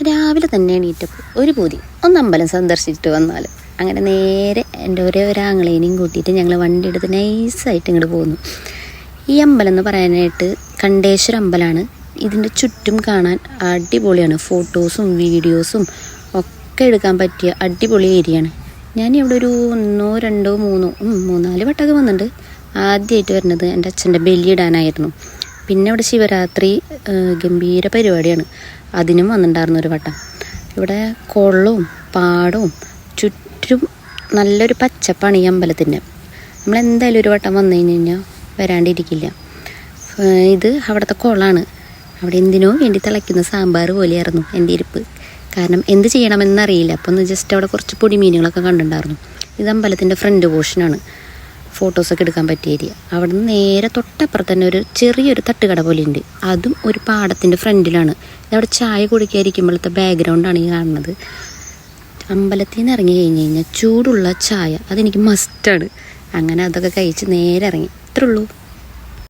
രാവിലെ തന്നെ എണീറ്റപ്പോൾ ഒരു പൂതി ഒന്ന് അമ്പലം സന്ദർശിച്ചിട്ട് വന്നാൽ. അങ്ങനെ നേരെ എൻ്റെ ഒരാങ്ങളേനെയും കൂട്ടിയിട്ട് ഞങ്ങൾ വണ്ടി എടുത്ത് നൈസായിട്ട് ഇങ്ങോട്ട് പോകുന്നു. ഈ അമ്പലം എന്ന് പറയാനായിട്ട് കണ്ടേശ്വര അമ്പലമാണ്. ഇതിൻ്റെ ചുറ്റും കാണാൻ അടിപൊളിയാണ്. ഫോട്ടോസും വീഡിയോസും ഒക്കെ എടുക്കാൻ പറ്റിയ അടിപൊളി ഏരിയയാണ്. ഞാൻ ഇവിടെ ഒരു 1 2 3 3-4 വട്ടമൊക്കെ വന്നിട്ടുണ്ട്. ആദ്യമായിട്ട് വരുന്നത് എൻ്റെ അച്ഛൻ്റെ ബലിയിടാനായിരുന്നു. പിന്നെ ഇവിടെ ശിവരാത്രി ഗംഭീര പരിപാടിയാണ്, അതിനും വന്നിട്ടുണ്ടായിരുന്നു ഒരു വട്ടം. ഇവിടെ കുളവും പാടവും ചുറ്റും നല്ലൊരു പച്ചപ്പാണ് ഈ അമ്പലത്തിൻ്റെ. നമ്മളെന്തായാലും ഒരു വട്ടം വന്നു കഴിഞ്ഞാൽ വരാണ്ടിരിക്കില്ല. ഇത് അവിടുത്തെ കുളമാണ്. അവിടെ എന്തിനോ വേണ്ടി തിളയ്ക്കുന്ന സാമ്പാർ പോലെയായിരുന്നു എൻ്റെ ഇരിപ്പ്. കാരണം എന്ത് ചെയ്യണമെന്നറിയില്ല. അപ്പോൾ ഒന്ന് ജസ്റ്റ് അവിടെ കുറച്ച് പൊടിമീനുകളൊക്കെ കണ്ടിട്ടുണ്ടായിരുന്നു. ഇത് അമ്പലത്തിൻ്റെ ഫ്രണ്ട് പോർഷനാണ്, ഫോട്ടോസൊക്കെ എടുക്കാൻ പറ്റിയ ഏരിയ. അവിടെ നിന്ന് നേരെ തൊട്ടപ്പുറത്ത് തന്നെ ഒരു ചെറിയൊരു തട്ടുകട പോലെ ഉണ്ട്. അതും ഒരു പാടത്തിൻ്റെ ഫ്രണ്ടിലാണ്. അവിടെ ചായ കുടിക്കാതിരിക്കുമ്പോഴത്തെ ബാക്ക്ഗ്രൗണ്ടാണ് ഈ കാണുന്നത്. അമ്പലത്തിൽ നിന്ന് ഇറങ്ങി കഴിഞ്ഞ് കഴിഞ്ഞാൽ ചൂടുള്ള ചായ അതെനിക്ക് മസ്റ്റാണ്. അങ്ങനെ അതൊക്കെ കഴിച്ച് നേരെ ഇറങ്ങി. ഇത്രേ ഉള്ളൂ.